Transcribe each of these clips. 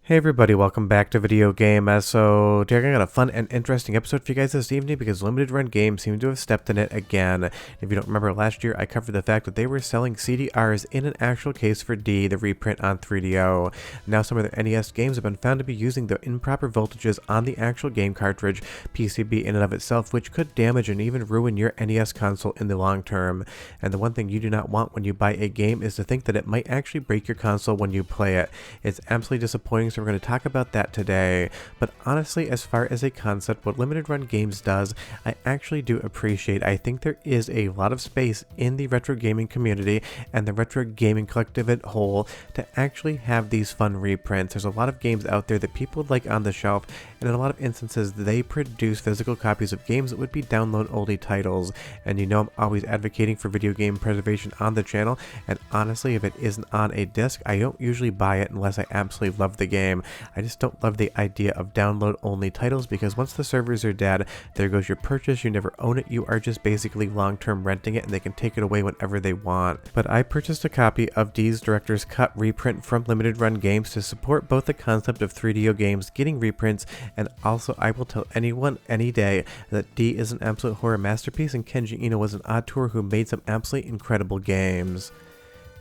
Hey everybody, welcome back to Video Game. So today I got a fun and interesting episode for you guys this evening because Limited Run Games seem to have stepped in it again. If you don't remember, last year I covered the fact that they were selling CDRs in an actual case for D, the reprint on 3DO. Now some of their NES games have been found to be using the improper voltages on the actual game cartridge, PCB in and of itself, which could damage and even ruin your NES console in the long term. And the one thing you do not want when you buy a game is to think that it might actually break your console when you play it. It's absolutely disappointing, so we're going to talk about that today. But honestly, as far as a concept, what Limited Run Games does, I actually do appreciate. I think there is a lot of space in the retro gaming community and the retro gaming collective at whole to actually have these fun reprints. There's a lot of games out there that people like on the shelf, and in a lot of instances they produce physical copies of games that would be download-only titles. And you know I'm always advocating for video game preservation on the channel, and honestly, if it isn't on a disc, I don't usually buy it unless I absolutely love the game. I just don't love the idea of download-only titles because once the servers are dead, there goes your purchase. You never own it. You are just basically long-term renting it, and they can take it away whenever they want. But I purchased a copy of D's Director's Cut reprint from Limited Run Games to support both the concept of 3DO games getting reprints, and also I will tell anyone any day that D is an absolute horror masterpiece and Kenji Ino was an auteur who made some absolutely incredible games.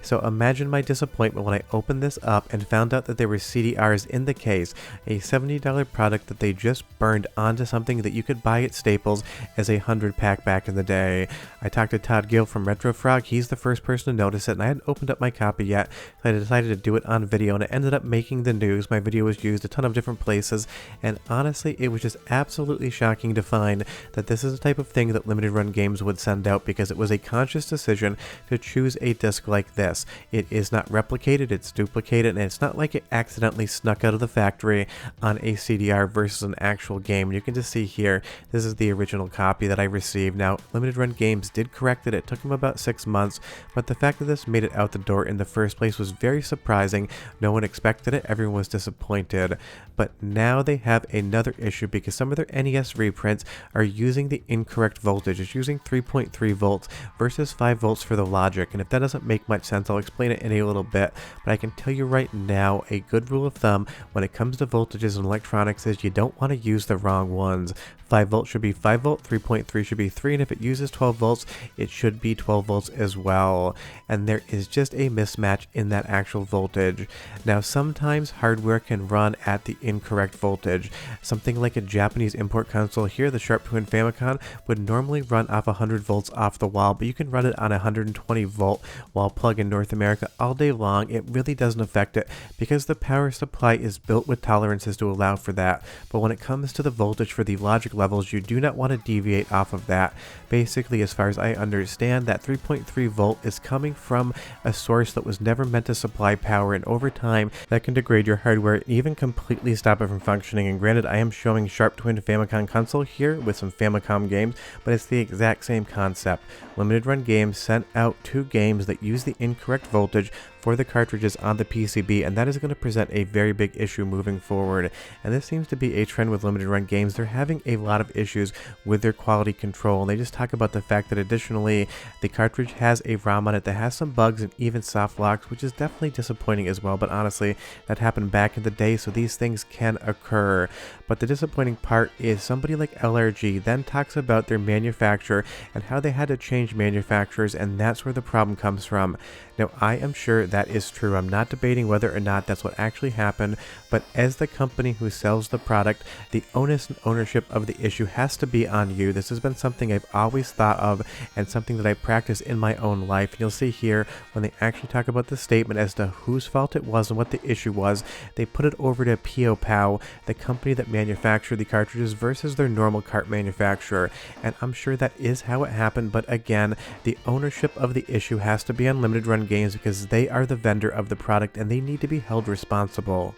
So imagine my disappointment when I opened this up and found out that there were CDRs in the case, a $70 product that they just burned onto something that you could buy at Staples as a 100-pack back in the day. I talked to Todd Gill from Retro Frog. He's the first person to notice it, and I hadn't opened up my copy yet, so I decided to do it on video, and it ended up making the news. My video was used a ton of different places, and honestly, it was just absolutely shocking to find that this is the type of thing that Limited Run Games would send out because it was a conscious decision to choose a disc like this. It is not replicated, it's duplicated, and it's not like it accidentally snuck out of the factory on a CDR versus an actual game. You can just see here, this is the original copy that I received. Now, Limited Run Games did correct it. It took them about 6 months, but the fact that this made it out the door in the first place was very surprising. No one expected it. Everyone was disappointed. But now they have another issue because some of their NES reprints are using the incorrect voltage. It's using 3.3 volts versus 5 volts for the logic, and if that doesn't make much sense, I'll explain it in a little bit, but I can tell you right now, a good rule of thumb when it comes to voltages in electronics is you don't want to use the wrong ones. 5 volts should be 5 volt, 3.3 should be 3, and if it uses 12 volts, it should be 12 volts as well. And there is just a mismatch in that actual voltage. Now, sometimes hardware can run at the incorrect voltage. Something like a Japanese import console here, the Sharp Twin Famicom, would normally run off 100 volts off the wall, but you can run it on 120 volt wall plug in North America all day long. It really doesn't affect it because the power supply is built with tolerances to allow for that. But when it comes to the voltage for the logic levels, you do not want to deviate off of that. Basically, as far as I understand, that 3.3 volt is coming from a source that was never meant to supply power, and over time that can degrade your hardware and even completely stop it from functioning. And granted, I am showing Sharp Twin Famicom console here with some Famicom games, but it's the exact same concept. Limited Run Games sent out 2 games that use the incorrect voltage for the cartridges on the PCB, and that is going to present a very big issue moving forward. And this seems to be a trend with Limited Run Games. They're having a lot of issues with their quality control, and they just talk about the fact that additionally the cartridge has a ROM on it that has some bugs and even soft locks, which is definitely disappointing as well. But honestly, that happened back in the day, so these things can occur. But the disappointing part is somebody like LRG then talks about their manufacturer and how they had to change manufacturers, and that's where the problem comes from. Now, I am sure that is true. I'm not debating whether or not that's what actually happened, but as the company who sells the product, the onus and ownership of the issue has to be on you. This has been something I've always thought of and something that I practice in my own life. And you'll see here when they actually talk about the statement as to whose fault it was and what the issue was, they put it over to POPOW, the company that manufactured the cartridges versus their normal cart manufacturer. And I'm sure that is how it happened, but again, the ownership of the issue has to be on Limited Run Games because they are the vendor of the product and they need to be held responsible.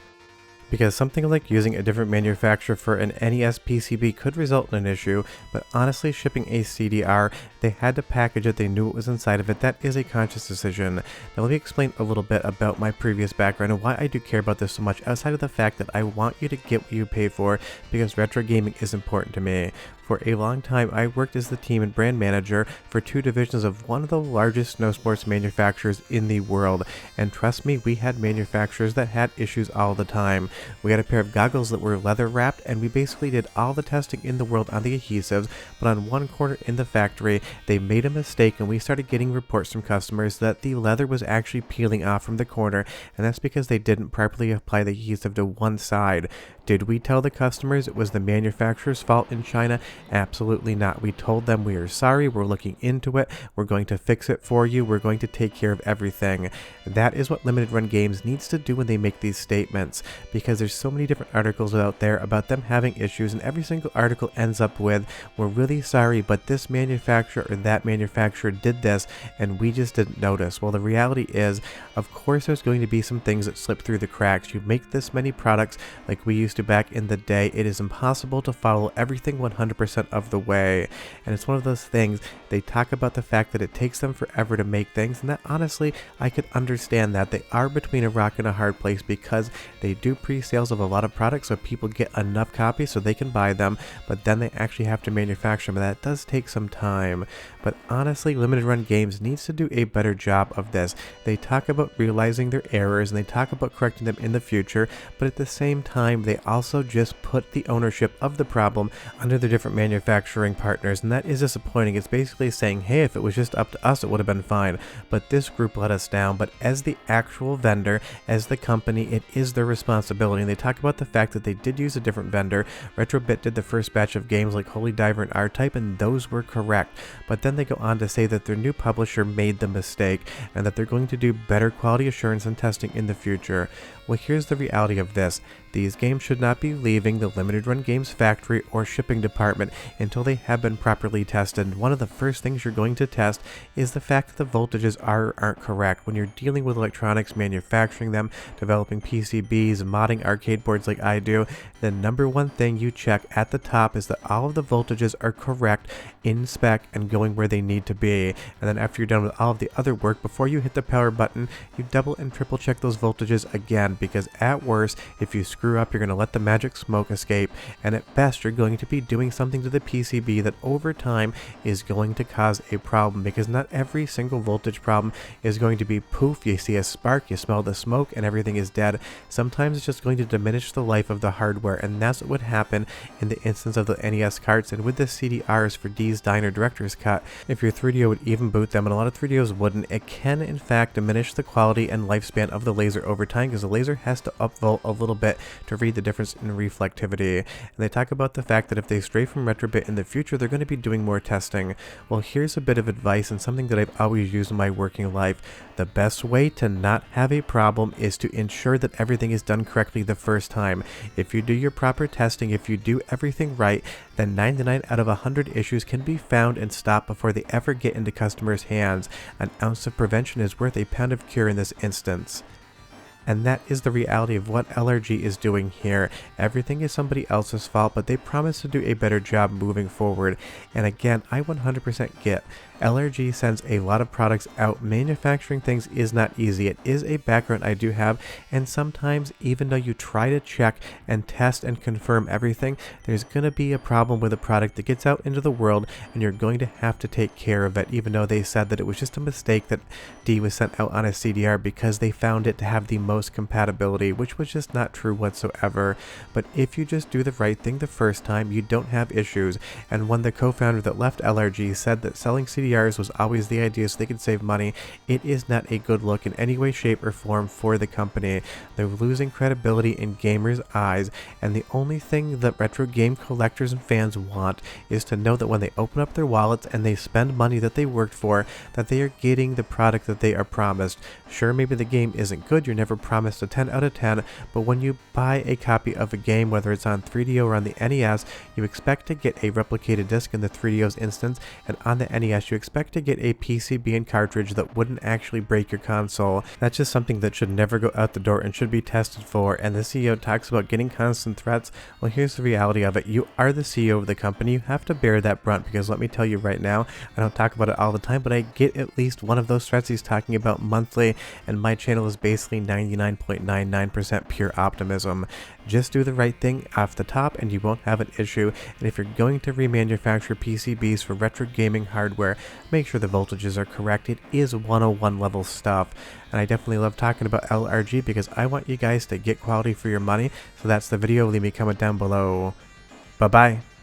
Because something like using a different manufacturer for an NES PCB could result in an issue, but honestly, shipping a CDR, they had to package it, they knew what was inside of it. That is a conscious decision. Now let me explain a little bit about my previous background and why I do care about this so much, outside of the fact that I want you to get what you pay for, because retro gaming is important to me. For a long time, I worked as the team and brand manager for 2 divisions of one of the largest snow sports manufacturers in the world, and trust me, we had manufacturers that had issues all the time. We had a pair of goggles that were leather wrapped, and we basically did all the testing in the world on the adhesives, but on one corner in the factory, they made a mistake, and we started getting reports from customers that the leather was actually peeling off from the corner, and that's because they didn't properly apply the adhesive to one side. Did we tell the customers it was the manufacturer's fault in China? Absolutely not. We told them we are sorry, we're looking into it, we're going to fix it for you, we're going to take care of everything. That is what Limited Run Games needs to do when they make these statements, because there's so many different articles out there about them having issues, and every single article ends up with, we're really sorry, but this manufacturer or that manufacturer did this, and we just didn't notice. Well, the reality is, of course there's going to be some things that slip through the cracks. You make this many products like we used to back in the day, it is impossible to follow everything 100% of the way, and it's one of those things. They talk about the fact that it takes them forever to make things, and that honestly I could understand that. They are between a rock and a hard place because they do pre-sales of a lot of products so people get enough copies so they can buy them, but then they actually have to manufacture them, and that does take some time. But honestly, Limited Run Games needs to do a better job of this. They talk about realizing their errors and they talk about correcting them in the future, but at the same time they also just put the ownership of the problem under the different manufacturing partners, and that is disappointing. It's basically saying, hey, if it was just up to us it would have been fine, but this group let us down. But as the actual vendor, as the company, it is their responsibility. And they talk about the fact that they did use a different vendor. Retrobit did the first batch of games like Holy Diver and R-Type, and those were correct, but then they go on to say that their new publisher made the mistake and that they're going to do better quality assurance and testing in the future. Well, here's the reality of this. These games should not be leaving the Limited Run Games factory or shipping department until they have been properly tested. One of the first things you're going to test is the fact that the voltages aren't correct. When you're dealing with electronics, manufacturing them, developing PCBs, modding arcade boards like I do, the number one thing you check at the top is that all of the voltages are correct in spec and going where they need to be. And then after you're done with all of the other work, before you hit the power button, you double and triple check those voltages again, because at worst, if you screw up, you're going to let the magic smoke escape, and at best, you're going to be doing something to the PCB that over time is going to cause a problem, because not every single voltage problem is going to be poof, you see a spark, you smell the smoke, and everything is dead. Sometimes it's just going to diminish the life of the hardware, and that's what would happen in the instance of the NES carts and with the CDRs for D's Diner Director's Cut. If your 3DO would even boot them, and a lot of 3DOs wouldn't, it can in fact diminish the quality and lifespan of the laser over time, because the laser has to upvolt a little bit to read the difference in reflectivity. And they talk about the fact that if they stray from Retrobit in the future, they're going to be doing more testing. Well, here's a bit of advice and something that I've always used in my working life. The best way to not have a problem is to ensure that everything is done correctly the first time. If you do your proper testing, if you do everything right, then 99 out of 100 issues can be found and stopped before they ever get into customers' hands. An ounce of prevention is worth a pound of cure in this instance. And that is the reality of what LRG is doing here. Everything is somebody else's fault, but they promise to do a better job moving forward. And again, I 100% get LRG sends a lot of products out. Manufacturing things is not easy. It is a background I do have, and sometimes even though you try to check and test and confirm everything, there's going to be a problem with a product that gets out into the world, and you're going to have to take care of it, even though they said that it was just a mistake that D was sent out on a CDR because they found it to have the most compatibility, which was just not true whatsoever. But if you just do the right thing the first time, you don't have issues. And when the co-founder that left LRG said that selling CDRs was always the idea so they could save money, it is not a good look in any way, shape, or form for the company. They're losing credibility in gamers' eyes, and the only thing that retro game collectors and fans want is to know that when they open up their wallets and they spend money that they worked for, that they are getting the product that they are promised. Sure, maybe the game isn't good, you're never promised a 10 out of 10, but when you buy a copy of a game, whether it's on 3DO or on the NES, you expect to get a replicated disc in the 3DO's instance, and on the NES you you expect to get a PCB and cartridge that wouldn't actually break your console. That's just something that should never go out the door and should be tested for. And the CEO talks about getting constant threats. Well, here's the reality of it. You are the CEO of the company. You have to bear that brunt, because let me tell you right now, I don't talk about it all the time, but I get at least one of those threats he's talking about monthly, and my channel is basically 99.99% pure optimism. Just do the right thing off the top and you won't have an issue. And if you're going to remanufacture PCBs for retro gaming hardware, make sure the voltages are correct. It is 101 level stuff. And I definitely love talking about LRG because I want you guys to get quality for your money. So that's the video. Leave me a comment down below. Bye-bye.